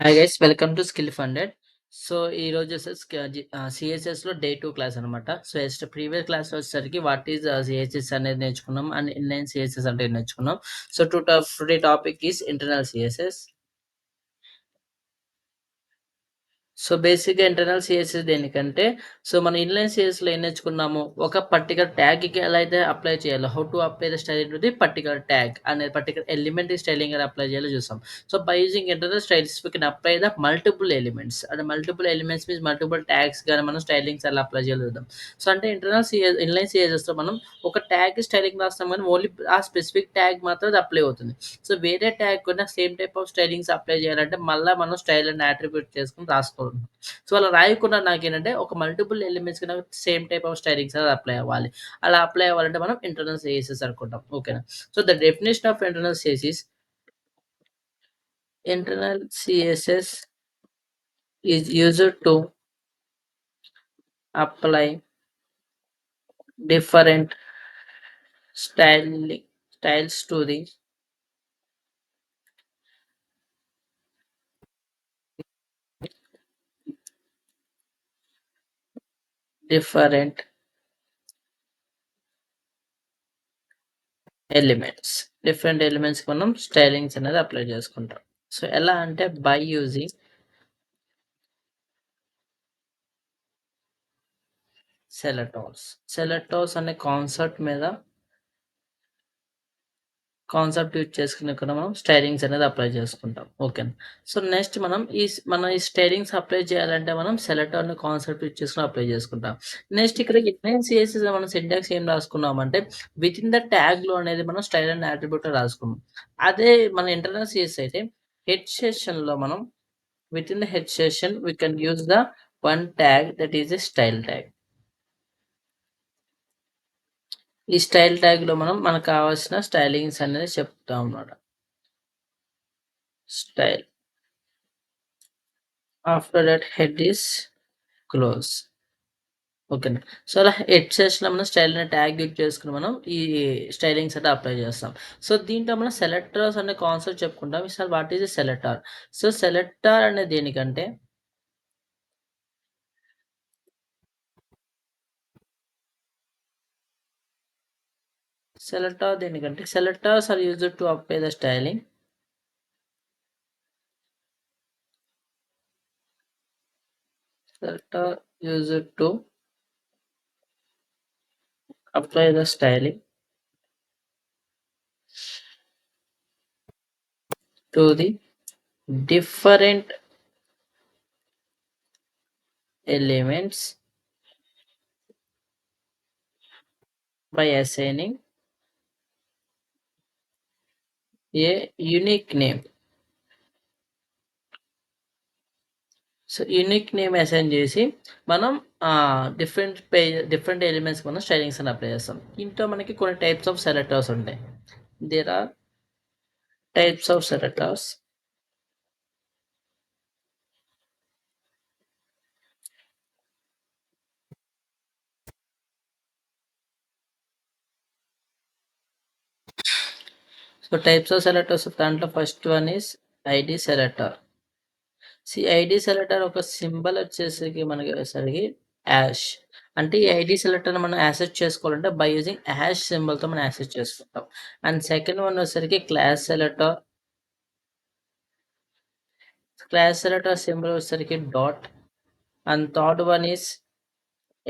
Hi guys, welcome to skill funded. So ఈ రోజు సిఎస్ఎస్లో day 2 class అనమాట. సో ప్రీవియస్ క్లాస్ వచ్చేసరికి వాట్ ఈజ్ సిఎస్ఎస్ అనేది నేర్చుకున్నాం అండ్ ఇన్లైన్ సిఎస్ఎస్ అంటే నేర్చుకున్నాం. So today topic is internal CSS. So బేసిక్‌గా ఇంటర్నల్ సీఎస్ఎస్ దేనికంటే, సో మన ఇన్‌లైన్ సీఎస్‌లో ఏం నేర్చుకున్నాము, ఒక పర్టిక్యులర్ ట్యాగ్‌కి ఎలా అయితే అప్లై చేయాలో, how to apply the style to the particular tag అనే పర్టిక్యులర్ ఎలిమెంట్ స్టైలింగ్ ఎలా అప్లై చేయాలో చూసాం. So by using internal styles we can apply the multiple elements. అంటే multiple elements means multiple tags గాని మనం స్టైలింగ్స్ ఎలా apply చేయాలో చూద్దాం. సో అంటే ఇన్‌లైన్ సీఎస్ఎస్‌లో మనం ఒక ట్యాగ్ స్టైలింగ్ రాస్తాం గానీ ఓన్లీ ఆ స్పెసిఫిక్ ట్యాగ్ మాత్రం అది అప్లై అవుతుంది. సో వేరే ట్యాగ్ కూడా same type of stylings apply చేయాలంటే మళ్ళా మనం స్టైల్ అండ్ అట్రిబ్యూట్ చేసుకొని రాసుకోవాలి. సో అలా రాయకుండా నాకేంటంటే ఒక మల్టిపుల్ ఎలిమెంట్స్‌కి నాకు సేమ్ టైప్ ఆఫ్ స్టైలింగ్స్ అనేది అప్లై అవ్వాలి. అలా అప్లై అవ్వాలంటే మనం ఇంటర్నల్ సిఎస్ఎస్ అనుకుంటాం. ఓకేనా. So the definition of internal CSS is used to apply different styling styles to the different elements. Different ఎలిమెంట్స్‌కి మనం స్టైలింగ్స్ అనేది అప్లై చేసుకుంటాం. సో ఎలా అంటే బై యూజింగ్ సెలెటోస్. సెలెటోస్ అనే కాన్సెప్ట్ యూజ్ చేసుకొని ఇక్కడ మనం స్టైలింగ్స్ అనేది అప్లై చేసుకుంటాం. ఓకేనా. సో నెక్స్ట్ మనం ఈ స్టైలింగ్స్ అప్లై చేయాలంటే మనం సెలెక్టర్ అనే కాన్సెప్ట్ యూజ్ చేసుకొని అప్లై చేసుకుంటాం. నెక్స్ట్ ఇక్కడ ఇన్లైన్ సిఎస్ఎస్ మనం సింటాక్స్ ఏం రాసుకున్నామంటే వితిన్ ద ట్యాగ్‌లో అనేది మనం స్టైల్ అండ్ అట్రిబ్యూట్ రాసుకున్నాం. అదే మన ఇంటర్నల్ సిఎస్ అయితే హెడ్ సెషన్‌లో మనం within the head session we can use the one tag that is a style tag. ఈ స్టైల్ ట్యాగ్‌లో మనం మనకు కావాల్సిన స్టైలింగ్స్ అనేది చెప్తాం అన్నమాట. Style. After that head is close. ఓకేనా. సో అలా హెడ్ సెషన్‌లో మనం స్టైల్ అనే ట్యాగ్ యూజ్ చేసుకొని మనం ఈ స్టైలింగ్స్ అయితే అప్లై చేస్తాం. సో దీంట్లో మనం సెలెక్టర్స్ అనే కాన్సెప్ట్ చెప్పుకుంటాం. ఈసారి what is a selector? So selector అనేది దేనికంటే selectors are used to apply the styling. Selector used to apply the styling to the different elements by assigning a unique name. So unique name assign చేసి మనం different ఎలిమెంట్స్కి మనం stylings అని apply చేస్తాం. దీంట్లో మనకి కొన్ని టైప్స్ ఆఫ్ సెలెక్టర్స్ ఉంటాయి. There are types of selectors. So types of selectors దాంట్లో first one is ID selector. ID selector ఒక సింబల్ వచ్చేసరికి మనకి వచ్చేసరికి యాష్. అంటే ఈ ఐడి సెలెక్టర్ మనం యాక్సెస్ చేసుకోవాలంటే బై యూజింగ్ యాష్ సింబల్తో మనం యాక్సెస్ చేసుకుంటాం. అండ్ సెకండ్ వన్ వచ్చేసరికి class selector. Class selector symbol వచ్చేసరికి dot. And third one is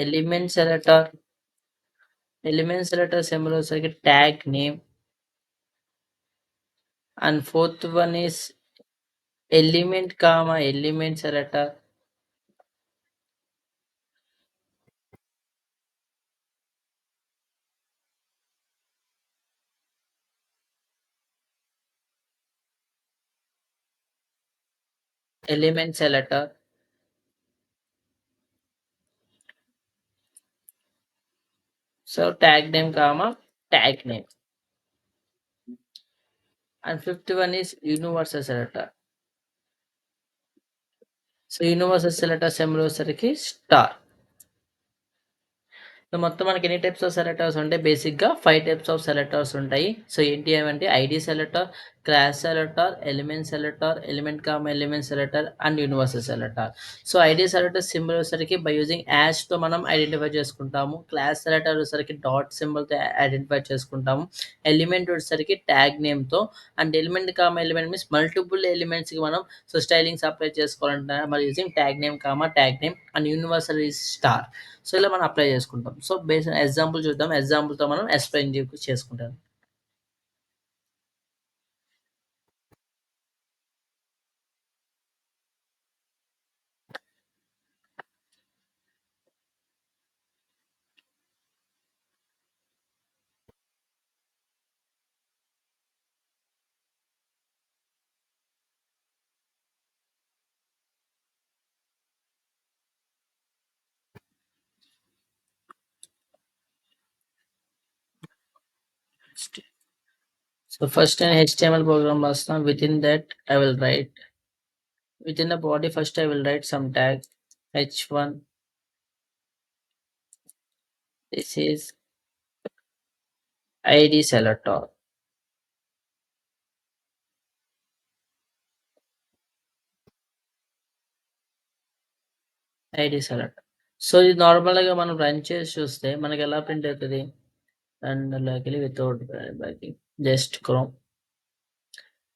element selector. Element selector symbol వచ్చేసరికి tag name. And fourth one is element selector. Element selector. So tag name tag name. And fifth one is universal selector. So universal selector symbol వచ్చేసరికి star. So మొత్తం మనకి ఎన్ని types of selectors ఉంటాయి? బేసిక్‌గా 5 types of selectors ఉంటాయి. So ఏంటి అవంటే ID selector, class selector, element selector, element comma element selector, and universal selector. So ID selector symbol వచ్చేసరికి బై యూజింగ్ యాష్ తో మనం ఐడెంటిఫై చేసుకుంటాము. క్లాస్ సెలెక్టర్ వచ్చేసరికి డాట్ సింబల్ తో ఐడెంటిఫై చేసుకుంటాము. ఎలిమెంట్ వచ్చేసరికి ట్యాగ్ నేమ్ తో, and element comma element means multiple elements కి మనం సో స్టైలింగ్స్ అప్లై చేసుకోవాలంటే మరి using tag name comma tag name and universal is star. So ఇలా మనం అప్లై చేసుకుంటాం. సో బేస్ ఎగ్జాంపుల్ చూద్దాం. ఎగ్జాంపుల్ తో మనం ఎక్స్ప్లెయిన్ చేసుకుంటాం. So first an HTML program రాస్తాం. Within that I will write within the body first I will write some tag h1. This is id selector. id selector. So ఇది నార్మల్‌గా మనం run చేసి చూస్తే మనకి ఎలా ప్రింట్ అవుతది? And likely without backing just chrome.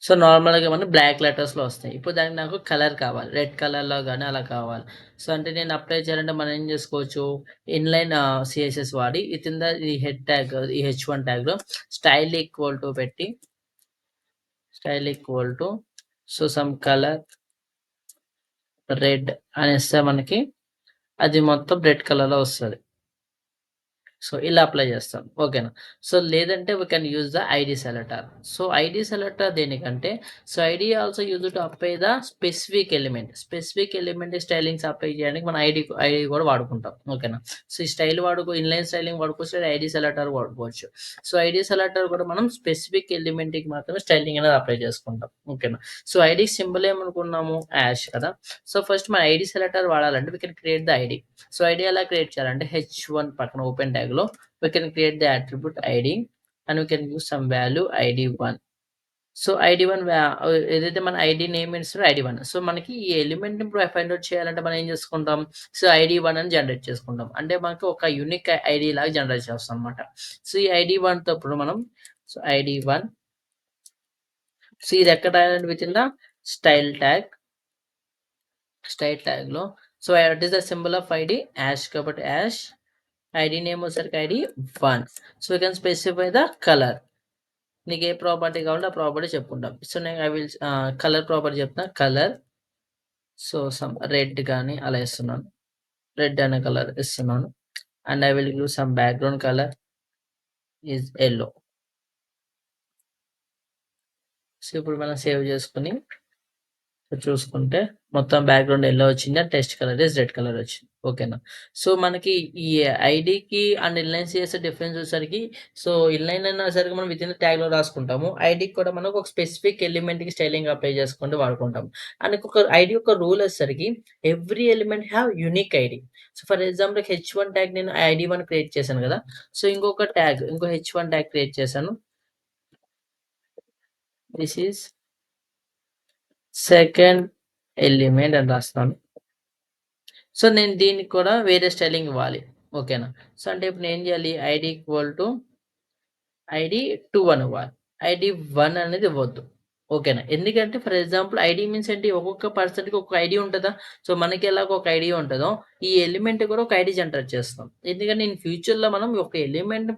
So నార్మల్‌గా మనకి బ్లాక్ లెటర్స్‌లో వస్తాయి. ఇప్పుడు దానికి నాకు కలర్ కావాలి. రెడ్ కలర్‌లో గాని అలా కావాలి. సో అంటే నేను అప్లై చేయాలంటే మనం ఏం చేసుకోవచ్చు? ఇన్‌లైన్ సీఎస్ఎస్ వాడి వితిన్ ద ఈ హెడ్ ట్యాగ్ ఈ హెచ్1 ట్యాగ్‌లో స్టైల్ ఈక్వల్ టు పెట్టి style equal to so some colour red అనేస్తే మనకి అది మొత్తం రెడ్ కలర్‌లో వస్తది. సో ఇలా అప్లై చేస్తాం. ఓకేనా. సో లేదంటే we can use the ID selector. So ID selector దేనికంటే so ID also use to apply the specific element. Specific element stylings apply చేయడానికి మనం ఐడీ కూడా వాడుకుంటాం. ఓకేనా. సో ఈ స్టైల్ ఇన్‌లైన్ స్టైలింగ్ వాడుకోవచ్చు. లేదా ఐడీ సెలెక్టర్ వాడుకోవచ్చు. సో ఐడీ సెలెక్టర్ కూడా మనం స్పెసిఫిక్ ఎలిమెంట్‌కి మాత్రమే స్టైలింగ్ అనేది అప్లై చేసుకుంటాం. ఓకేనా. సో ఐడీ సింబల్ ఏమనుకున్నాము యాష్ కదా. సో ఫస్ట్ మన ఐడీ సెలెక్టర్ వాడాలంటే we can create the ID. So ID ఎలా క్రియేట్ చేయాలంటే హెచ్1 పక్కన ఓపెన్ ట్యాగ్‌లో we can create the attribute id and we can use some value id1. So ID one ఏదైతే మన ఐడీ నేమ్ ఇస్తారో ఐడీ1. So మనకి ఈ ఎలిమెంట్‌ని ఇప్పుడు ఫైండ్ ఔట్ చేయాలంటే మనం ఏం చేసుకుంటాం? సో ఐడీ1 అని జనరేట్ చేసుకుంటాం. అంటే మనకు ఒక యూనిక్ ఐడీ లాగా జనరేట్ చేస్తాం అన్నమాట. సో ఈ ఐడీ1తో ఇప్పుడు మనం సో ఐడీ1 సో ఇది ఎక్కడ రాయాలంటే within the style tag. Style ట్యాగ్‌లో so what is the symbol of ID? Hash కాబట్టి యాష్ ఐడీ నేమ్ వచ్చేసరికి ID one. So you can specify the colour. నీకు ఏ ప్రాపర్టీ కావాలంటే ఆ ప్రాపర్టీ చెప్పుకుంటాం. సో నేను ఐ విల్ కలర్ ప్రాపర్టీ చెప్తున్నా. కలర్ సో సమ్ రెడ్ గాని అలా ఇస్తున్నాను. రెడ్ అనే కలర్ ఇస్తున్నాను. And I will give some background colour is yellow. So ఇప్పుడు మనం సేవ్ చేసుకొని చూసుకుంటే మొత్తం బ్యాక్‌గ్రౌండ్ యెల్లో వచ్చింది. And text colour is red colour వచ్చింది. ఓకేనా. సో మనకి ఈ ఐడీకి అండ్ ఇన్‌లైన్ సీఎస్ డిఫరెన్స్ వచ్చేసరికి సో ఇన్‌లైన్ అనేసరికి మనం వితిన్ ట్యాగ్‌లో రాసుకుంటాము. ఐడీకి కూడా మనం ఒక స్పెసిఫిక్ ఎలిమెంట్‌కి స్టైలింగ్ అప్లై చేసుకుంటూ వాడుకుంటాం. అండ్ ఇంకొక ఐడీ యొక్క రూల్ వచ్చేసరికి every element have unique ID. So for example H one tag నేను ఐడీ1 క్రియేట్ చేశాను కదా. సో ఇంకో హెచ్1 ట్యాగ్ క్రియేట్ చేశాను. దిస్ ఈస్ సెకండ్ ఎలిమెంట్ అని రాస్తాను. సో నేను దీనికి కూడా వేరే స్టైలింగ్ ఇవ్వాలి. ఓకేనా. సో అంటే ఇప్పుడు నేనేం చేయాలి? ఐడీ ఈక్వల్ టు ఐడీ2 అని ఇవ్వాలి. ఐడీ1 అనేది ఇవ్వద్దు. ఓకేనా. ఎందుకంటే ఫర్ ఎగ్జాంపుల్ ఐడీ మీన్స్ ఏంటి? ఒక్కొక్క పర్సన్‌కి ఒక్కొక్క ఐడీ ఉంటదా? సో మనకి ఎలాగో ఒక ఐడీ ఉంటదో, ఈ ఎలిమెంట్ కూడా ఒక ఐడీ జనరేట్ చేస్తాం. ఎందుకంటే ఇన్ ఫ్యూచర్‌లో మనం ఒక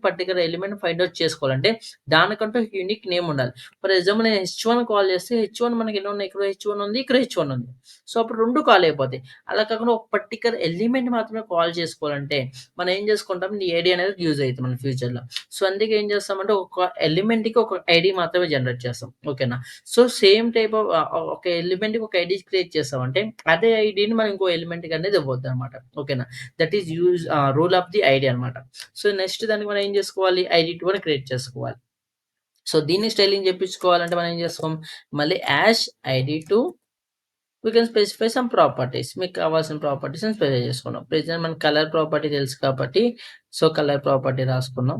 పర్టిక్యులర్ ఎలిమెంట్ ఫైండ్ ఔట్ చేసుకోవాలంటే దానికంటూ యూనిక్ నేమ్ ఉండాలి. ఫర్ ఎగ్జాంపుల్ నేను హెచ్1 కాల్ చేస్తే హెచ్1 మనకి ఎన్ని ఉన్నాయి? ఇక్కడ హెచ్1 ఉంది. ఇక్కడ హెచ్1 ఉంది. సో అప్పుడు 2 కాల్ అయిపోతాయి. అలా కాకుండా ఒక పర్టిక్యులర్ ఎలిమెంట్ మాత్రమే కాల్ చేసుకోవాలంటే మనం ఏం చేసుకుంటాం? ఈ ఐడీ అనేది యూజ్ అయితది మన ఫ్యూచర్‌లో. సో అందుకే ఏం చేస్తామంటే ఒక ఎలిమెంట్‌కి ఒక ఐడీ మాత్రమే జనరేట్ చేస్తాం. ఓకేనా. సో సేమ్ టైప్ ఆఫ్ ఒక ఎలిమెంట్‌కి ఒక ఐడీ క్రియేట్ చేసామంటే అదే ఐడీని మనం ఇంకో ఎలిమెంట్‌కి అనేది ఇవ్వద్దనమాట. ఓకేనా. That is rule of the ID అనమాట. సో నెక్స్ట్ దానికి మనం ఏం చేసుకోవాలి? ఐడీ2 అని క్రియేట్ చేసుకోవాలి. సో దీన్ని స్టైలింగ్ చేపించుకోవాలంటే మనం ఏం చేస్తాం? మళ్ళీ hash ID two we can specify some properties. మీకు కావాల్సిన ప్రాపర్టీస్‌ని స్పెసిఫై చేసుకున్నాం. ప్రెజెంట్ మనకు కలర్ ప్రాపర్టీ తెలుసు కాబట్టి సో కలర్ ప్రాపర్టీ రాసుకున్నాం.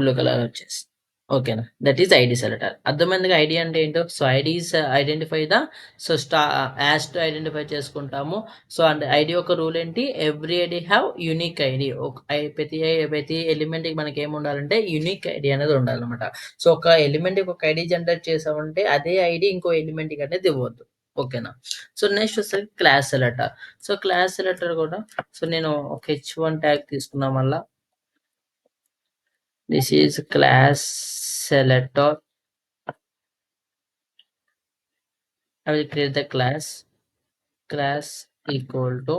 బ్లూ కలర్ వచ్చేసి. ఓకేనా. That is ID selector. అర్థమైందిగా ఐడీ అంటే ఏంటో. So ID is identify the so as to identify చేసుకుంటాము. సో అండ్ ఐడీ యొక్క రూల్ ఏంటి? Every ID have unique ID. ప్రతి ఎలిమెంట్‌కి మనకేముండాలంటే యూనిక్ ఐడీ అనేది ఉండాలనమాట. సో ఒక ఎలిమెంట్‌కి ఒక ఐడీ జనరేట్ చేసామంటే అదే ఐడీ ఇంకో ఎలిమెంట్‌కి అనేది ఇవ్వద్దు. ఓకేనా. సో నెక్స్ట్ వచ్చేసరికి class selector. So class selector కూడా సో నేను ఒక హెచ్1 ట్యాగ్ తీసుకున్నా మళ్ళా. This is class selector. I will create the class equal to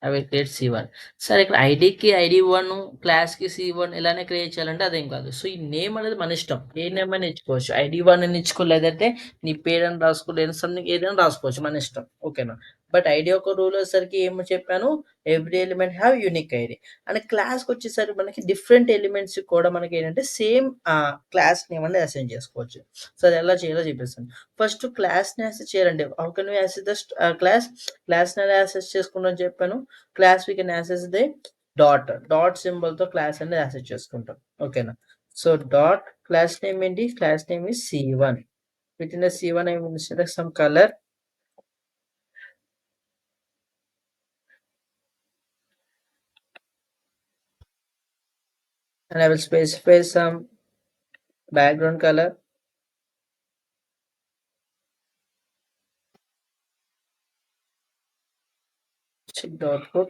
I will create C1. సరే ఇక్కడ ఐడీకి ఐడీ1 క్లాస్‌కి C1 ఇలానే క్రియేట్ చేయాలంటే అదేం కాదు. సో ఈ నేమ్ అనేది మన ఇష్టం. ఏ నేమ్ అయినా ఇచ్చుకోవచ్చు. ఐడీ1 అని ఇచ్చుకో లేదంటే నీ పేరని రాసుకో లేదా సంథింగ్ ఏదైనా రాసుకోవచ్చు మన ఇష్టం. ఓకేనా. బట్ ఐడీ యొక్క రూల్ వచ్చేసరికి ఏమో చెప్పాను. Every element have unique ID. And క్లాస్‌కొచ్చేసరికి మనకి డిఫరెంట్ ఎలిమెంట్స్ కూడా మనకేంటంటే సేమ్ క్లాస్ నేమ్ అనేది అసైన్ చేసుకోవచ్చు. సో అది ఎలా చేయాలో చూపిస్తాను. ఫస్ట్ క్లాస్‌ని యాక్సెస్ చేయాలండి. How can we access the క్లాస్‌ని ఎలా యాక్సెస్ చేసుకుంటామని చెప్పాను. Class we can access the dot సింబల్‌తో క్లాస్ అనేది యాక్సెస్ చేసుకుంటాం. ఓకేనా. సో డాట్ క్లాస్ నేమ్ ఏంటి? Class name is C1. Within the C1 I will select some color and I will specify some background color. Check the output.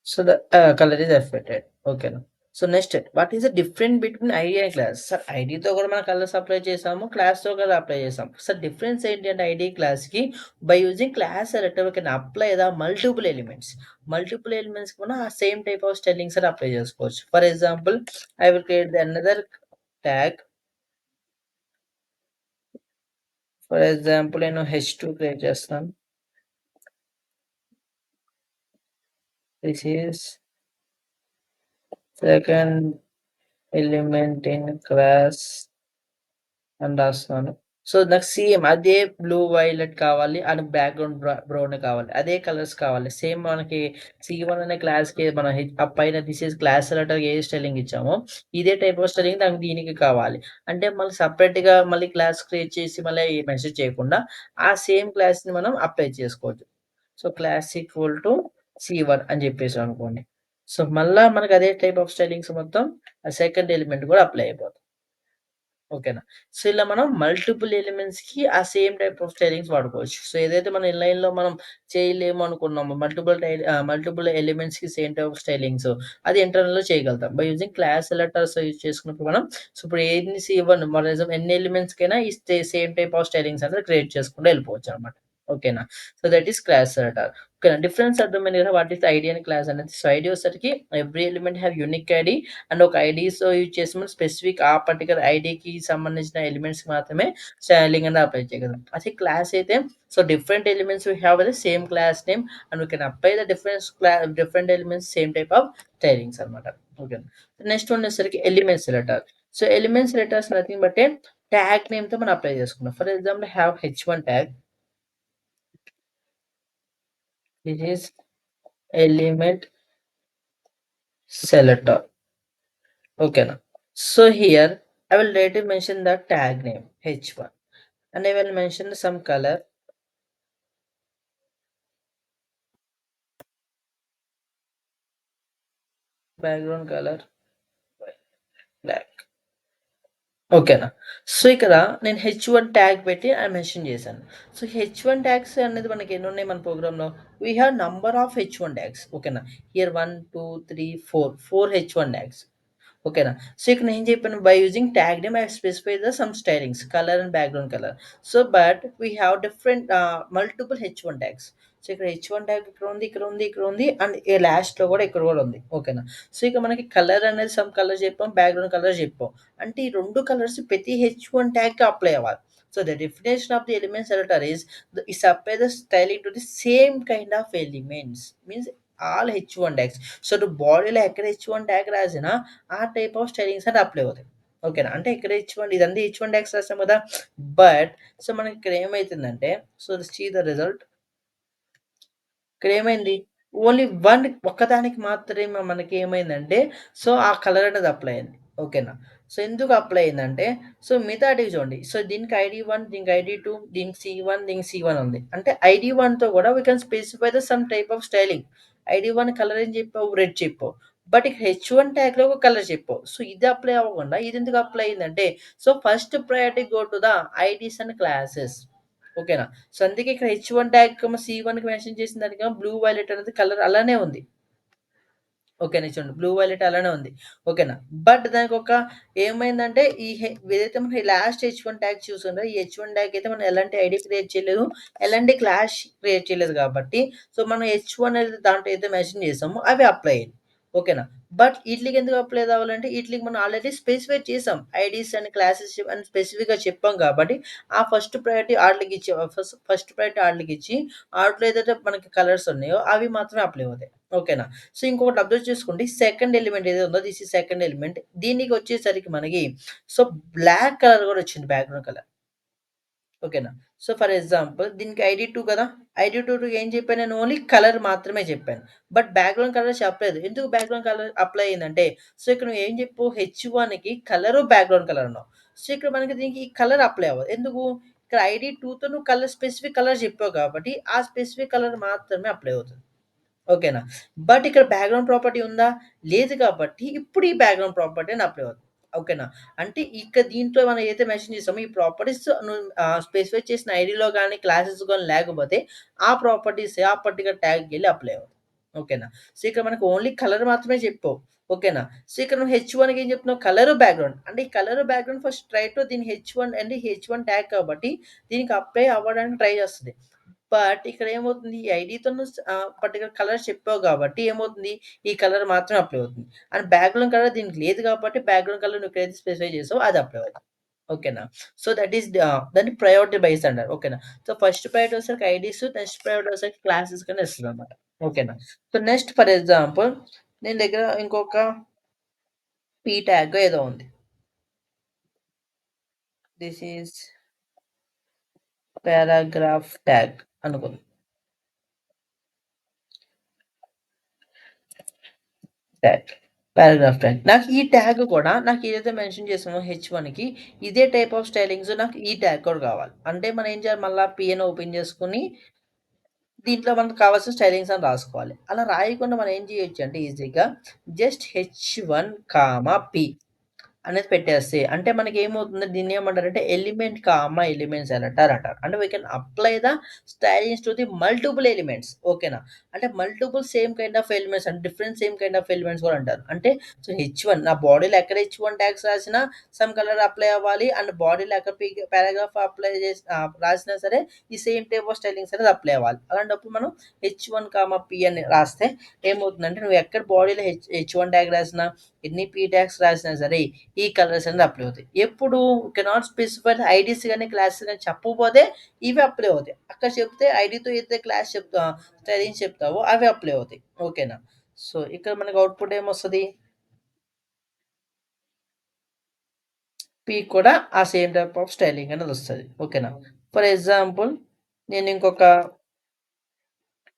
So the color is affected. Okay. So next what is the difference between ID and class? Sir ఐడీతో కూడా మనం colours apply చేసాము. క్లాస్‌తో కూడా apply చేసాం. Sir difference ఏంటి అంటే ID క్లాస్‌కి by using class selector we can apply the multiple elements. Multiple ఎలిమెంట్స్‌కి మనం ఆ సేమ్ టైప్ ఆఫ్ స్టైలింగ్స్ అని అప్లై చేసుకోవచ్చు. For example I will create the another tag. For example నేను H2 క్రియేట్ చేస్తాను. This is second element in class అని రాస్తున్నాను. So నాకు సేమ్ అదే బ్లూ వైలెట్ కావాలి అండ్ బ్యాక్‌గ్రౌండ్ బ్రౌన్ కావాలి. అదే కలర్స్ కావాలి. సేమ్ మనకి C1 అనే క్లాస్‌కి మనం ఆ పైన this is class selector A styling ఇచ్చామో, ఇదే టైప్ ఆఫ్ స్టైలింగ్ నాకు దీనికి కావాలి. అంటే మళ్ళీ సెపరేట్‌గా మళ్ళీ క్లాస్ క్రియేట్ చేసి మళ్ళీ మెసేజ్ చేయకుండా ఆ సేమ్ క్లాస్‌ని మనం అప్లై చేసుకోవచ్చు. So class equal to C1 అని చెప్పేసామనుకోండి. సో మళ్ళా మనకు అదే టైప్ ఆఫ్ స్టైలింగ్స్ మొత్తం ఆ సెకండ్ ఎలిమెంట్ కూడా అప్లై అయిపోతాయి. ఓకేనా. సో, ఇలా మనం మల్టిపుల్ ఎలిమెంట్స్‌కి ఆ సేమ్ టైప్ ఆఫ్ స్టైలింగ్స్ వాడుకోవచ్చు. సో, ఏదైతే మనం ఇన్‌లైన్‌లో మనం చేయలేము అనుకున్నామో మల్టిపుల్ ఎలిమెంట్స్‌కి సేమ్ టైప్ ఆఫ్ స్టైలింగ్స్ అది ఇంటర్నల్‌లో చేయగలుగుతాం. By using class selectors use చేసుకున్నప్పుడు మనం సో, ఇప్పుడు ఎన్ని C1 ఫర్ ఎగ్జాంపుల్ ఎన్ని ఎలిమెంట్స్‌కైనా ఈ సేమ్ టైప్ ఆఫ్ స్టైలింగ్స్ అనేది క్రియేట్ చేసుకుంటూ వెళ్ళిపోవచ్చనమాట. ఓకేనా. So, that is class selector. ఓకేనా. డిఫరెన్స్ అర్థమైంది కదా! What is the ID and class అనేది. సో, ఐడీ వచ్చేసరికి every element have unique ID and ఒక ఐడీస్ యూజ్ చేసి మనం స్పెసిఫిక్ ఆ పర్టిక్యులర్ ఐడీకి సంబంధించిన ఎలిమెంట్స్‌కి మాత్రమే స్టైలింగ్ అనేది అప్లై చేయగలం. అదే క్లాస్ అయితే so different elements we have the same class name and we can apply the different elements same type of stylings అన్నమాట. ఓకే. నెక్స్ట్ వన్ వచ్చేసరికి element selector. So element selectors nothing but a tag నేమ్‌తో మనం apply చేసుకున్నాం. For example have H1 tag. This is element selector. Okay. So here I will later mention the tag name H1 and I will mention some color, background color black. ఓకేనా. So, ఇక్కడ నేను H1 tag పెట్టి mention చేశాను. So, H1 tags అనేది మనకి ఎన్నున్నాయి మన ప్రోగ్రామ్‌లో? We have number of H1 tags. ఓకేనా. Here 1, 2, 3, 4 H1 tags. ఓకేనా. సో, ఇక్కడ నేను చెప్పాను by using tag name I specify the some stylings colour and background colour. So, but we have different multiple H1 tags. So, ఇక్కడ H1 tag ఇక్కడ ఉంది, ఇక్కడ ఉంది, ఇక్కడ ఉంది అండ్ లాస్ట్‌లో కూడా ఇక్కడ కూడా ఉంది. ఓకేనా. సో, ఇక మనకి కలర్ అనేది సమ్ కలర్ చెప్పాం, బ్యాక్‌గ్రౌండ్ కలర్ చెప్పాం. అంటే ఈ 2 కలర్స్ ప్రతి H1 ట్యాగ్‌కి అప్లై అవ్వాలి. So, the definition of the element selector is apply the styling to the same kind of elements. Means all H1 tags. So, నువ్వు బాడీలో ఎక్కడ H1 ట్యాగ్ రాసినా ఆ టైప్ ఆఫ్ స్టైలింగ్స్ అనేవి అప్లై అవుతాయి. ఓకేనా. అంటే ఇక్కడ H1 ఇదంతా H1 ట్యాగ్స్ రాసాం కదా! బట్ సో, మనకి ఇక్కడ ఏమైతుందంటే సో, సీ ద రిజల్ట్. ఇక్కడ ఏమైంది? ఓన్లీ వన్ ఒక్కదానికి మాత్రమే మనకేమైందంటే, సో, ఆ కలర్ అనేది అప్లై అయింది. ఓకేనా. సో, ఎందుకు అప్లై అయిందంటే, సో, మిగతాటివి చూడండి. సో, దీనికి ఐడీ 1, దీనికి ఐడీ 2, దీనికి సి1, దీనికి సి1 ఉంది. అంటే ఐడీ 1తో కూడా we can specify the some type of styling. ID 1 colour ఏం చెప్పావు? రెడ్ చెప్పావు. బట్ ఇక హెచ్1 ట్యాగ్‌లో ఒక కలర్ చెప్పావు. సో, ఇది అప్లై అవ్వకుండా ఇదెందుకు అప్లై అయిందంటే, so, first priority go to the IDs and classes. ఓకేనా. సో, అందుకే ఇక్కడ హెచ్1 ట్యాగ్ సి1కి మెన్షన్ చేసిన దానికేమో బ్లూ వైలెట్ అనేది కలర్ అలానే ఉంది. ఓకేనా. చూడండి బ్లూ వైలెట్ అలానే ఉంది. ఓకేనా. బట్ దానికొక ఏమైందంటే ఏదైతే మనం లాస్ట్ హెచ్1 ట్యాగ్ చూసారో ఈ హెచ్1 ట్యాగ్ అయితే మనం ఎలాంటి ఐడీ క్రియేట్ చేయలేదు. ఎలాంటి క్లాష్ క్రియేట్ చేయలేదు కాబట్టి సో, మనం హెచ్1 అనేది దాంట్లో ఏదైతే మెన్షన్ చేసామో అవి అప్లై అయ్యాయి. ఓకేనా. బట్ ఈట్లికి ఎందుకు అప్లై అవ్వాలంటే ఈట్లికి మనం ఆల్రెడీ స్పెసిఫై చేసాం. ఐడీస్ అండ్ క్లాసెస్ అని స్పెసిఫిక్‌గా చెప్పాం కాబట్టి ఆ ఫస్ట్ ప్రయారిటీ ఆటిలికి ఇచ్చి ఫస్ట్ ప్రయారిటీ ఆటిలికిచ్చి ఆటిలో ఏదైతే మనకి కలర్స్ ఉన్నాయో అవి మాత్రమే అప్లై అవుతాయి. ఓకేనా. సో, ఇంకొకటి అబ్జర్వ్ చేసుకోండి. సెకండ్ ఎలిమెంట్ ఏదైతే ఉందో దిస్ ఈజ్ సెకండ్ ఎలిమెంట్. దీనికొచ్చేసరికి మనకి సో, బ్లాక్ కలర్ గూడా వచ్చింది బ్యాక్‌గ్రౌండ్ కలర్. ఓకేనా. సో, ఫర్ ఎగ్జాంపుల్ దీనికి ఐడీ 2 కదా! ఐడీ 2 ఏం చెప్పాను నేను ఓన్లీ కలర్ మాత్రమే చెప్పాను. బట్ బ్యాక్‌గ్రౌండ్ కలర్ చెప్పలేదు. ఎందుకు బ్యాక్‌గ్రౌండ్ కలర్ అప్లై అయిందంటే, సో, ఇక్కడ నువ్వు ఏం చెప్పావు హెచ్1కి కలరు బ్యాక్‌గ్రౌండ్ కలర్ అన్నావు. సో, ఇక్కడ మనకి దీనికి కలర్ అప్లై అవ్వదు. ఎందుకు? ఇక్కడ ఐడీ 2తో నువ్వు కలర్ స్పెసిఫిక్ కలర్ చెప్పావు కాబట్టి, ఆ స్పెసిఫిక్ కలర్ మాత్రమే అప్లై అవుతుంది. ఓకేనా. బట్ ఇక్కడ బ్యాక్‌గ్రౌండ్ ప్రాపర్టీ ఉందా? లేదు కాబట్టి ఇప్పుడు ఈ బ్యాక్‌గ్రౌండ్ ప్రాపర్టీ అని అప్లై అవుతుంది. ఓకేనా. అంటే ఇక దీంట్లో మనం ఏదైతే మెన్షన్ చేసామో ఈ ప్రాపర్టీస్ నువ్వు స్పెసిఫై చేసిన ఐడీలో గాని, క్లాసెస్ గాని లేకపోతే ఆ ప్రాపర్టీసే ఆ పర్టిక్యులర్ ట్యాగ్‌కెళ్ళి అప్లై అవుతాయి. ఓకేనా. సో, ఇక్కడ మనకు ఓన్లీ కలర్ మాత్రమే చెప్పావు. ఓకేనా. సో, ఇక్కడ నువ్వు హెచ్1కి ఏం చెప్తున్నావు? Colour, background. అంటే ఈ colour, background first try to దీని హెచ్1 అంటే హెచ్1 ట్యాగ్ కాబట్టి దీనికి అప్లై అవ్వడానికి ట్రై చేస్తది. బట్ ఇక్కడ ఏమవుతుంది? ఈ ఐడీతోను పర్టిక్యులర్ కలర్ చెప్పావు గాబట్టి ఏమవుతుంది? ఈ కలర్ మాత్రమే అప్లై అవుతుంది. అండ్ బ్యాక్‌గ్రౌండ్ కలర్ దీనికి లేదు కాబట్టి బ్యాక్‌గ్రౌండ్ కలర్ నువ్వు ఎక్కడైతే స్పెసిఫై చేసావో అది అప్లై అవుతుంది. ఓకేనా. సో, దట్ ఈస్ దాన్ని ప్రయారిటీ బేస్డ్ అంటారు. ఓకేనా. సో, ఫస్ట్ ప్రయారిటీ వచ్చేసరికి ఐడీస్, నెక్స్ట్ ప్రయారిటీ వచ్చేసరికి క్లాసెస్ కింద ఇస్తదనమాట. ఓకేనా. సో, నెక్స్ట్ ఫర్ ఎగ్జాంపుల్ నేను దగ్గర ఇంకొక పీ ట్యాగో ఏదో ఉంది. దిస్ ఈజ్ పారాగ్రాఫ్ ట్యాగ్ అనుకుందాం. ట్యాగ్. Paragraph tag. నాకు ఈ ట్యాగ్ కూడా నాకు ఏదైతే మెన్షన్ చేసామో హెచ్1కి ఇదే టైప్ ఆఫ్ స్టైలింగ్స్ నాకు ఈ ట్యాగ్ కూడా కావాలి. అంటే మనం ఏం చేయాలి మళ్ళా పీఎన్ ఓపెన్ చేసుకొని దీంట్లో మనకు కావాల్సిన స్టైలింగ్స్ అని రాసుకోవాలి. అలా రాయకుండా మనం ఏం చేయొచ్చు అంటే ఈజీగా జస్ట్ హెచ్1 పి అనేది పెట్టేస్తే అంటే మనకేమవుతుంది దీన్నేమంటారంటే ఎలిమెంట్ ఎలిమెంట్స్ సెలెక్టర్ అంటారు. అంటే we can apply the stylings to the multiple elements. ఓకేనా. అంటే multiple same kind of elements అంటే different same kind of elements కూడా అంటారు. అంటే సో, హెచ్1 నా బాడీలో ఎక్కడ హెచ్1 ట్యాగ్స్ రాసినా సమ్ కలర్ అప్లై అవ్వాలి. అండ్ బాడీలో ఎక్కడ పారాగ్రాఫ్ అప్లై చేసి రాసినా సరే ఈ సేమ్ టైప్ ఆఫ్ స్టైలింగ్స్ అనేది అప్లై అవ్వాలి. అలాంటప్పుడు మనం హెచ్1, పి అని రాస్తే ఏమవుతుందంటే నువ్వు ఎక్కడ బాడీలో హెచ్1 ట్యాగ్ రాసినా, ఎన్ని పి ట్యాగ్స్ రాసినా సరే ఈ కలర్స్ అనేది అప్లై అవుతాయి. ఎప్పుడు కెనాట్ స్పెసిఫై ఐడీస్ గాని, క్లాసెస్ గాని చెప్పకపోతే ఇవి అప్లై అవుతాయి. అక్కడ చెప్తే ఐడీతో అయితే క్లాస్ స్టైలింగ్స్ చెప్తావో అవి అప్లై అవుతాయి. ఓకేనా. సో, ఇక్కడ మనకు అవుట్‌పుట్ ఏమొస్తది? పి కూడా ఆ సేమ్ టైప్ ఆఫ్ స్టైలింగ్ అనేది వస్తది. ఓకేనా. ఫర్ ఎగ్జాంపుల్ నేను ఇంకొక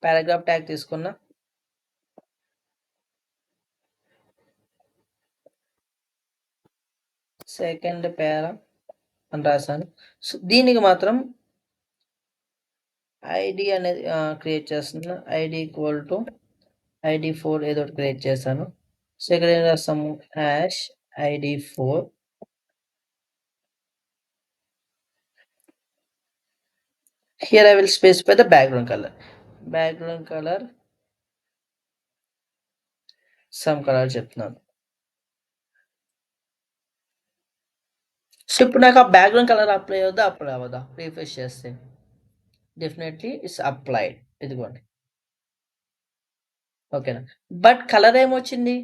పారాగ్రాఫ్ ట్యాగ్ తీసుకున్నా. సెకండ్ పారా అని రాసాను. సో, దీనికి మాత్రం ఐడీ అనేది క్రియేట్ చేస్తున్నా. ఐడీ ఈక్వల్ టు ఐడీ 4 ఏదో ఒకటి క్రియేట్ చేశాను. సో, ఇక్కడ ఏం రాస్తాము hash ID 4 here I will specify the background colour. Background colour some colour చెప్తున్నాను. సో, ఇప్పుడు నాకు ఆ బ్యాక్‌గ్రౌండ్ కలర్ అప్లై అవుద్దా? అప్లై అవ్వదా? రిఫ్రెష్ చేస్తే. Definitely it's applied. ఇదిగోండి. ఓకేనా. బట్ కలర్ ఏమొచ్చింది?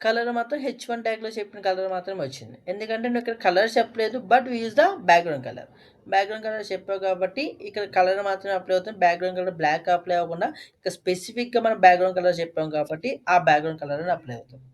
కలర్ మాత్రం హెచ్1 ట్యాగ్‌లో చెప్పిన కలర్ మాత్రమే వచ్చింది. ఎందుకంటే నువ్వు ఇక్కడ కలర్ చెప్పలేదు. But we use the background colour. Background colour చెప్పావు కాబట్టి ఇక్కడ కలర్ మాత్రమే అప్లై అవుతుంది. బ్యాక్‌గ్రౌండ్ కలర్ బ్లాక్ అప్లై అవ్వకుండా ఇక్కడ స్పెసిఫిక్‌గా మనం బ్యాక్‌గ్రౌండ్ కలర్ చెప్పాం కాబట్టి ఆ బ్యాక్‌గ్రౌండ్ కలర్ అని అప్లై అవుతుంది.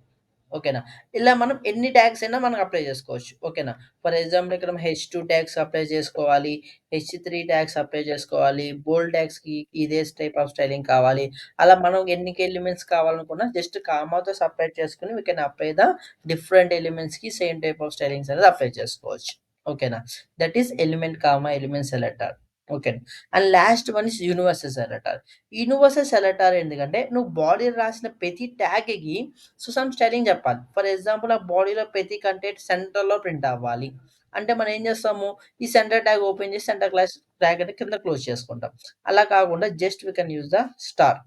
ఓకేనా. ఇలా మనం ఎన్ని ట్యాగ్స్ అయినా మనం అప్లై చేసుకోవచ్చు. ఓకేనా. ఫర్ ఎగ్జాంపుల్ ఇక్కడ హెచ్2 ట్యాగ్స్ అప్లై చేసుకోవాలి. హెచ్3 ట్యాగ్స్ అప్లై చేసుకోవాలి. బోల్డ్ ట్యాగ్స్‌కి ఇదే టైప్ ఆఫ్ స్టైలింగ్ కావాలి. అలా మనం ఎన్ని ఎలిమెంట్స్ కావాలనుకున్నా జస్ట్ కామాతో సెపరేట్ చేసుకొని we can apply the different ఎలిమెంట్స్‌కి సేమ్ టైప్ ఆఫ్ స్టైలింగ్స్ అనేది అప్లై చేసుకోవచ్చు. ఓకేనా. That is element comma element selector. Okay. And last one is universal selector. Universal selector ఎందుకంటే నువ్వు బాడీ రాసిన ప్రతి ట్యాగ్‌కి సమ్ స్టైలింగ్ చెప్పాలి. ఫర్ ఎగ్జాంపుల్ ఆ బాడీలో ప్రతి కంటెంట్ సెంటర్‌లో ప్రింట్ అవ్వాలి. అంటే మనం ఏం చేస్తాము? ఈ సెంటర్ ట్యాగ్ ఓపెన్ చేసి సెంటర్ క్లాస్ ట్యాగ్ అంటే కింద క్లోజ్ చేసుకుంటాం. అలా కాకుండా just we can use the star.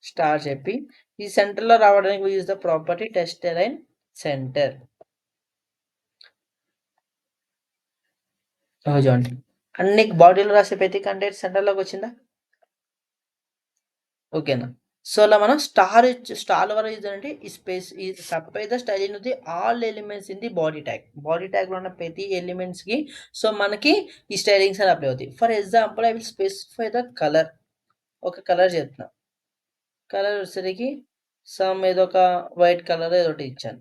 Star చెప్పి ఈ సెంటర్‌లో రావడానికి we use the property text align centre. చూడండి. అన్ని బాడీలో రాసే ప్రతి కంటెంట్ సెంటర్‌లోకి వచ్చిందా? ఓకేనా. సో, అలా మనం స్టార్ వల్ల యూజ్ అంటే ఈ స్పేస్ ఈ సపై ద స్టైల్ అనేది all elements in the body tag. Body ట్యాగ్‌లో ఉన్న ప్రతి ఎలిమెంట్స్‌కి సో, మనకి ఈ స్టైలింగ్స్ అనేవి అప్లై అవుతాయి. For example I will specify the colour. ఒక కలర్ చెప్తున్నా. కలర్ వచ్చేసరికి ఏదో ఒక వైట్ కలర్ ఏదోటి ఇచ్చాను.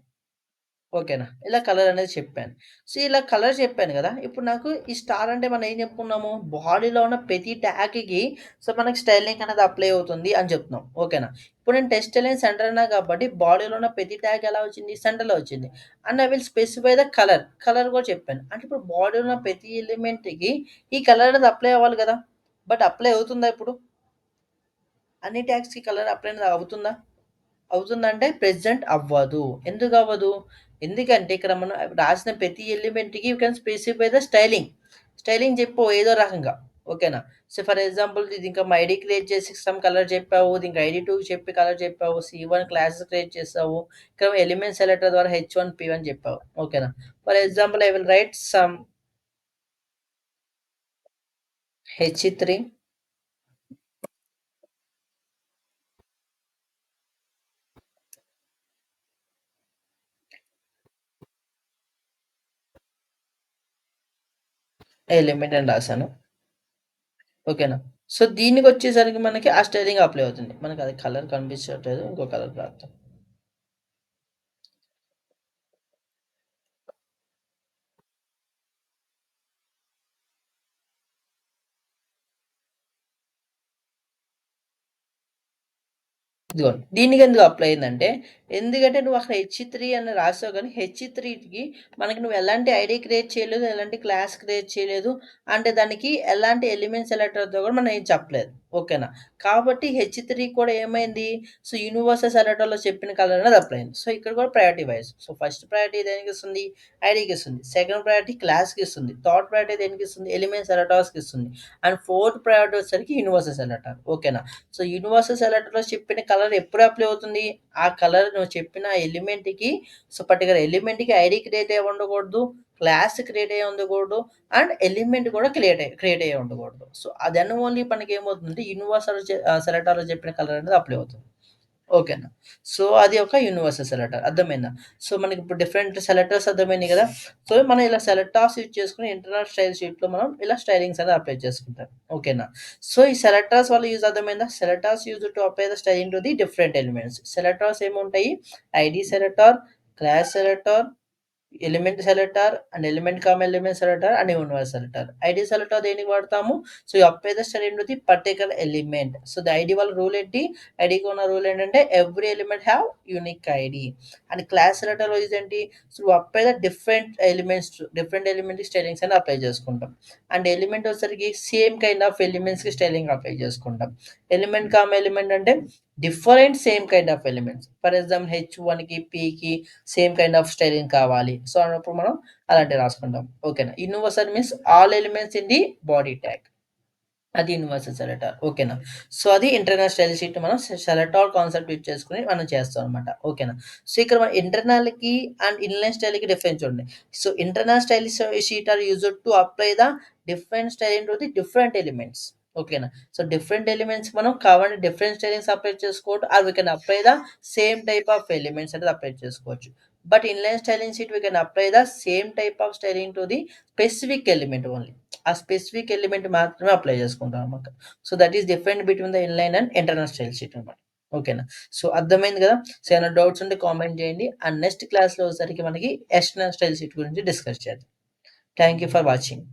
ఓకేనా. ఇలా కలర్ అనేది చెప్పాను. సో, ఇలా కలర్ చెప్పాను గదా! ఇప్పుడు నాకు ఈ స్టార్ అంటే మనం ఏం చెప్పుకున్నాము? బాడీలో ఉన్న ప్రతి ట్యాగ్‌కి సో, మనకి స్టైలింగ్ అనేది అప్లై అవుతుంది అని చెప్తున్నాం. ఓకేనా. ఇప్పుడు నేను టెస్ట్ అలైన్ సెంటర్ అన్నా కాబట్టి బాడీలో ఉన్న ప్రతి ట్యాగ్ ఎలా వచ్చింది? సెంటర్‌లో వచ్చింది. And I will specify the colour. Colour కూడా చెప్పాను. అంటే ఇప్పుడు బాడీలో ఉన్న ప్రతి ఎలిమెంట్‌కి ఈ కలర్ అనేది అప్లై అవ్వాలి గదా! బట్ అప్లై అవుతుందా ఇప్పుడు? అన్ని ట్యాగ్స్‌కి కలర్ అప్లై అనేది అవుతుందా? అవుతుందంటే ప్రెజెంట్ అవ్వదు. ఎందుకవ్వదు? ఎందుకంటే ఇక్కడ మనం రాసిన ప్రతి ఎలిమెంట్‌కి you can specify the styling. Styling చెప్పు ఏదో రకంగా. ఓకేనా. సో, ఫర్ ఎగ్జాంపుల్ ఇది ఇంకా మా ఐడీ క్రియేట్ చేసి సమ్ కలర్ చెప్పావు. దీనికి ఐడీ2 చెప్పి కలర్ చెప్పావు. సి1 క్లాసెస్ క్రియేట్ చేసావు. ఇక్కడ ఎలిమెంట్ సెలెక్టర్ ద్వారా హెచ్1, పి1 చెప్పావు. ఓకేనా. For example I will write some హెచ్3 ఎలిమెంట్ అని రాసాను. ఓకేనా. సో, దీనికొచ్చేసరికి మనకి ఆ స్టైలింగ్ అప్లై అవుతుంది. మనకి అది కలర్ కనిపించట్లేదు. ఇంకో కలర్ రాద్దాం. ఇదిగోండి. దీనికెందుకు అప్లై అయిందంటే, ఎందుకంటే నువ్వు అక్కడ హెచ్3 అని రాసావు గానీ, హెచ్3కి మనకి నువ్వు ఎలాంటి ఐడీ క్రియేట్ చేయలేదు, ఎలాంటి క్లాస్ క్రియేట్ చేయలేదు. అంటే దానికి ఎలాంటి ఎలిమెంట్ సెలెక్టర్‌తో కూడా మనం ఏం చెప్పలేదు. ఓకేనా. కాబట్టి హెచ్3 కూడా ఏమైంది, సో, యూనివర్సల్ సెలెక్టర్‌లో చెప్పిన కలర్ అనేది అప్లై అయింది. సో, ఇక్కడ కూడా priority wise. So, first priority దేనికిస్తుంది? ఐడీకిస్తుంది. సెకండ్ ప్రయారిటీ క్లాస్‌కిస్తుంది. థర్డ్ ప్రయారిటీ దేనికిస్తుంది? ఎలిమెంట్ సెలెక్టర్స్‌కిస్తుంది. అండ్ ఫోర్త్ ప్రయారిటీ వచ్చేసరికి యూనివర్సల్ సెలెక్టర్. ఓకేనా. సో, యూనివర్సల్ సెలెక్టర్‌లో చెప్పిన కలర్ ఎప్పుడు అప్లై అవుతుంది? ఆ కలర్ నువ్వు చెప్పిన ఎలిమెంట్‌కి సో, పర్టిక్యులర్ ఎలిమెంట్‌కి ఐడీ క్రియేట్ అయ్యి ఉండకూడదు. క్లాస్ క్రియేట్ అయ్యి ఉండకూడదు. అండ్ ఎలిమెంట్ కూడా క్రియేట్ అయ్యి ఉండకూడదు. సో, దెన్ ఓన్లీ మనకేమవుతుందంటే యూనివర్సల్ సెలెక్టర్‌లో చెప్పిన కలర్ అనేది అప్లై అవుతుంది. ఓకేనా. సో, అది ఒక యూనివర్సల్ సెలెక్టర్ అర్థమైందా? సో, మనకిప్పుడు డిఫరెంట్ సెలెక్టర్స్ అర్థమైనాయి గదా! సో, మనం ఇలా సెలెక్టర్స్ యూజ్ చేసుకొని ఇంటర్నల్ స్టైల్ షీట్‌లో మనం ఇలా స్టైలింగ్స్ అనేది అప్లై చేసుకుంటాం. ఓకేనా. సో, ఈ సెలెక్టర్స్ వల్ల యూజ్ అర్థమైందా? Selectors used to apply the styling to the different elements. Selectors ఏముంటాయి? ID selector, class selector, element selector and element cum element selector and universe selector. ID selector దేనికి వాడతాము? So, you apply the style into the particular element. So, the ID వల్ల rule ఏంటి? ఐడీకి ఉన్న rule ఏంటంటే every element have unique ID. And class సెలెక్టర్‌లో use ఏంటి? So, apply the different ఎలిమెంట్‌కి స్టైలింగ్స్ అని అప్లై చేసుకుంటాం. అండ్ ఎలిమెంట్ వచ్చేసరికి సేమ్ కైండ్ ఆఫ్ ఎలిమెంట్స్‌కి స్టైలింగ్ అప్లై చేసుకుంటాం. ఎలిమెంట్ కమ్ ఎలిమెంట్ అంటే different same kind of elements. For example హెచ్1కి, పీకి సేమ్ కైండ్ ఆఫ్ స్టైలింగ్ కావాలి. సో, అన్నప్పుడు మనం అలాంటివి రాసుకుంటాం. ఓకేనా. Universal means all elements in the body tag. అది యూనివర్సల్ సెలెక్టర్. ఓకేనా. సో, అది ఇంటర్నల్ స్టైల్ షీట్ మనం సెలెక్టర్ కాన్సెప్ట్ యూజ్ చేసుకొని మనం చేస్తాం అనమాట. ఓకేనా. సో, ఇక్కడ మనం ఇంటర్నల్‌కి అండ్ ఇన్‌లైన్ స్టైల్‌కి డిఫరెన్స్ చూడండి. So, internal style sheet are used to apply the different style into the different elements. ఓకేనా. సో, డిఫరెంట్ ఎలిమెంట్స్ మనం కావాలంటే డిఫరెంట్ స్టైలింగ్స్ అప్లై చేసుకోవచ్చు. Or we can apply the same type of elements అనేది apply చేసుకోవచ్చు. But inline styling sheet we can apply the same type of styling to the specific element only. ఆ specific element మాత్రమే apply చేసుకుంటాం అన్నమాట. So, that is different between the inline and internal style sheet అన్నమాట. ఓకేనా? So, అర్థమైంది గదా! So, ఏమైనా doubts ఉంటే కామెంట్ జేయండి. అండ్ నెక్స్ట్ క్లాస్‌లో వచ్చేసరికి మనకి ఎక్స్టర్నల్ స్టైల్ షీట్ గురించి డిస్కస్ చేద్దాం. Thank you for watching.